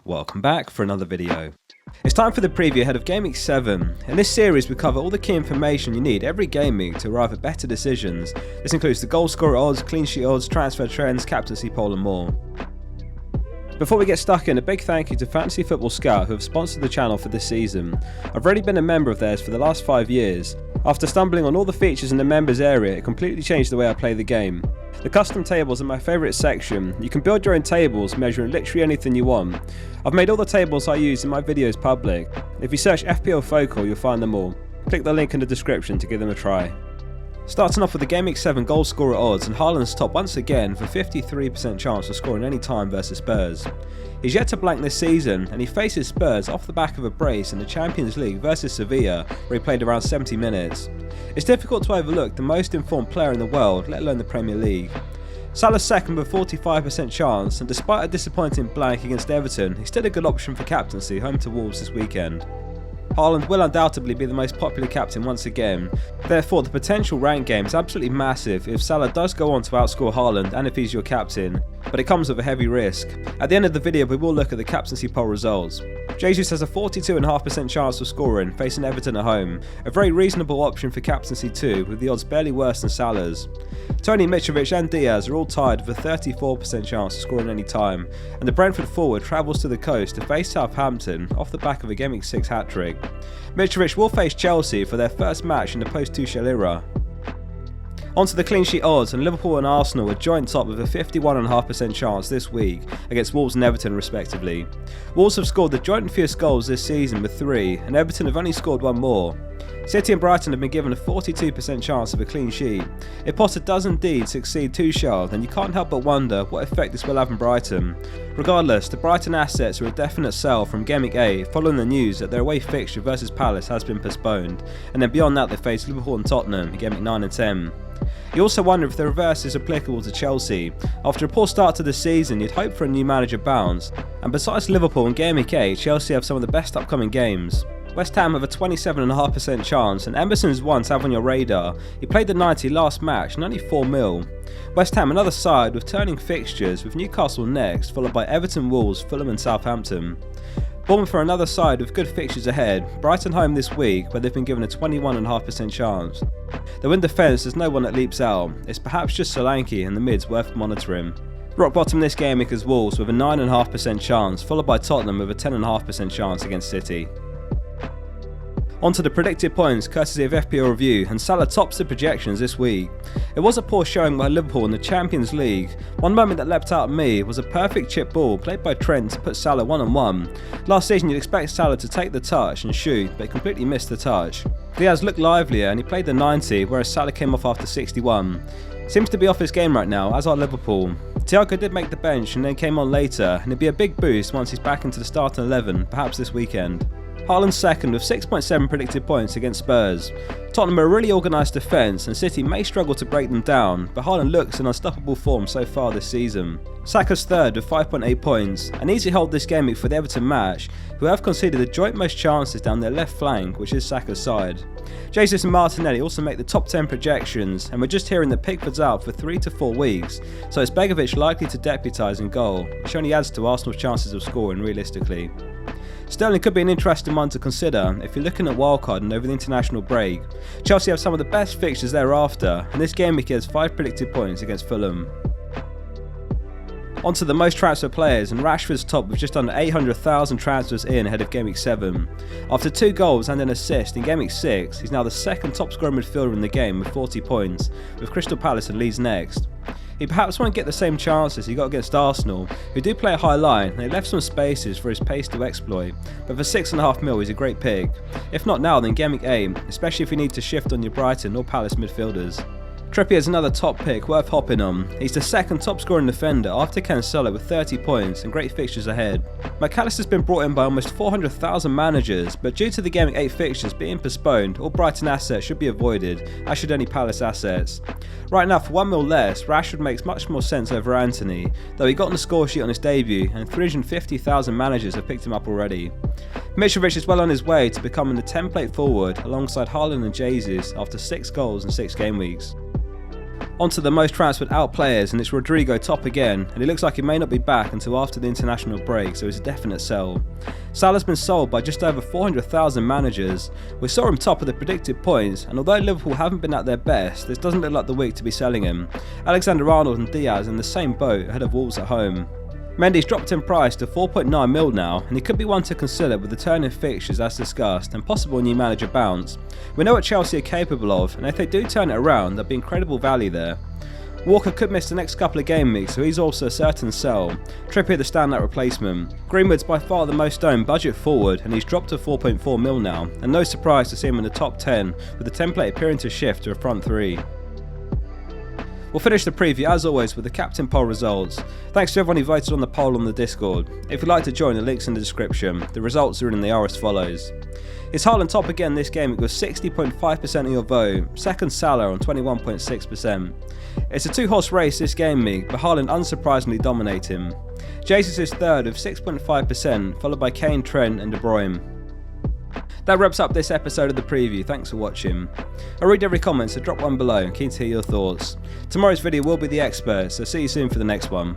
Welcome back for another video. It's time for the preview ahead of Gameweek 7. In this series we cover all the key information you need every game week to arrive at better decisions. This includes the goal scorer odds, clean sheet odds, transfer trends, captaincy poll and more. Before we get stuck in, a big thank you to Fantasy Football Scout who have sponsored the channel for this season. I've already been a member of theirs for the last 5 years. After stumbling on all the features in the members area, it completely changed the way I play the game. The custom tables are my favourite section. You can build your own tables measuring literally anything you want. I've made all the tables I use in my videos public. If you search fplfocal you'll find them all. Click the link in the description to give them a try. Starting off with the Gameweek 7 goal scorer odds, and Haaland's top once again for 53% chance of scoring any time versus Spurs. He's yet to blank this season and he faces Spurs off the back of a brace in the Champions League versus Sevilla where he played around 70 minutes. It's difficult to overlook the most informed player in the world, let alone the Premier League. Salah's second with 45% chance, and despite a disappointing blank against Everton, he's still a good option for captaincy home to Wolves this weekend. Haaland will undoubtedly be the most popular captain once again, therefore the potential rank game is absolutely massive if Salah does go on to outscore Haaland and if he's your captain, but it comes with a heavy risk. At the end of the video we will look at the captaincy poll results. Jesus has a 42.5% chance of scoring, facing Everton at home, a very reasonable option for captaincy too, with the odds barely worse than Salah's. Tony, Mitrovic and Diaz are all tied with a 34% chance of scoring any time, and the Brentford forward travels to the coast to face Southampton off the back of a Gameweek 6 hat-trick. Mitrovic will face Chelsea for their first match in the post-Tuchel era. Onto the clean sheet odds, and Liverpool and Arsenal are joint top with a 51.5% chance this week against Wolves and Everton respectively. Wolves have scored the joint fewest goals this season with 3, and Everton have only scored 1 more. City and Brighton have been given a 42% chance of a clean sheet. If Potter does indeed succeed Tuchel, then you can't help but wonder what effect this will have on Brighton. Regardless, the Brighton assets are a definite sell from Gameweek 8 following the news that their away fixture versus Palace has been postponed, and then beyond that they face Liverpool and Tottenham in Gameweek 9 and 10. You also wonder if the reverse is applicable to Chelsea. After a poor start to the season, you'd hope for a new manager bounce, and besides Liverpool and Gameweek 8, Chelsea have some of the best upcoming games. West Ham have a 27.5% chance, and Emerson's one to have on your radar. He played the 90 last match and only 4 mil. West Ham another side with turning fixtures, with Newcastle next, followed by Everton, Wolves, Fulham and Southampton. Bournemouth are another side with good fixtures ahead, Brighton home this week where they've been given a 21.5% chance. Though in defence there's no one that leaps out, it's perhaps just Solanke and the mids worth monitoring. Rock bottom this game is Wolves with a 9.5% chance, followed by Tottenham with a 10.5% chance against City. Onto the predicted points courtesy of FPL Review, and Salah tops the projections this week. It was a poor showing by Liverpool in the Champions League. One moment that leapt out at me was a perfect chip ball played by Trent to put Salah 1-on-1. Last season you'd expect Salah to take the touch and shoot, but he completely missed the touch. Diaz looked livelier and he played the 90, whereas Salah came off after 61. Seems to be off his game right now, as are Liverpool. Thiago did make the bench and then came on later, and it'd be a big boost once he's back into the starting 11, perhaps this weekend. Haaland's second with 6.7 predicted points against Spurs. Tottenham are a really organised defence and City may struggle to break them down, but Haaland looks in unstoppable form so far this season. Saka's third with 5.8 points, an easy hold this game week for the Everton match, who have conceded the joint most chances down their left flank, which is Saka's side. Jesus and Martinelli also make the top 10 projections, and we're just hearing that Pickford's out for 3 to 4 weeks, so is Begovic likely to deputise in goal, which only adds to Arsenal's chances of scoring realistically. Sterling could be an interesting one to consider if you're looking at wildcarding over the international break. Chelsea have some of the best fixtures thereafter, and this game week has 5 predicted points against Fulham. Onto the most transfer players, and Rashford's top with just under 800,000 transfers in ahead of Gameweek 7. After 2 goals and an assist in Gameweek 6, he's now the second top scoring midfielder in the game with 40 points, with Crystal Palace and Leeds next. He perhaps won't get the same chances he got against Arsenal, who do play a high line and they left some spaces for his pace to exploit, but for 6.5 mil he's a great pick. If not now then Gameweek 8, especially if you need to shift on your Brighton or Palace midfielders. Trippier's another top pick worth hopping on. He's the second top scoring defender after Cancelo with 30 points and great fixtures ahead. McAllister's been brought in by almost 400,000 managers, but due to the Gameweek 8 fixtures being postponed, all Brighton assets should be avoided, as should any Palace assets. Right now for 1 mil less, Rashford makes much more sense over Antony, though he got on the score sheet on his debut and 350,000 managers have picked him up already. Mitrovic is well on his way to becoming the template forward alongside Haaland and Jesus after 6 goals in 6 game weeks. On to the most transferred out players, and it's Rodrigo top again, and it looks like he may not be back until after the international break, so it's a definite sell. Salah's been sold by just over 400,000 managers. We saw him top of the predicted points, and although Liverpool haven't been at their best, this doesn't look like the week to be selling him. Alexander-Arnold and Diaz in the same boat ahead of Wolves at home. Mendy's dropped in price to 4.9 mil now, and he could be one to consider with the turn in fixtures as discussed and possible new manager bounce. We know what Chelsea are capable of, and if they do turn it around, there'll be incredible value there. Walker could miss the next couple of game weeks, so he's also a certain sell. Trippier the standout replacement. Greenwood's by far the most owned budget forward, and he's dropped to 4.4 mil now, and no surprise to see him in the top 10, with the template appearing to shift to a front three. We'll finish the preview as always with the captain poll results. Thanks to everyone who voted on the poll on the Discord. If you'd like to join, the link's in the description. The results are in the are as follows. It's Haaland top again this game with 60.5% of your vote, second Salah on 21.6%. It's a two-horse race this game week, but Haaland unsurprisingly dominating. Jesus is third with 6.5%, followed by Kane, Trent and De Bruyne. That wraps up this episode of the preview. Thanks for watching. I read every comment, so drop one below. Keen to hear your thoughts. Tomorrow's video will be the expert, so see you soon for the next one.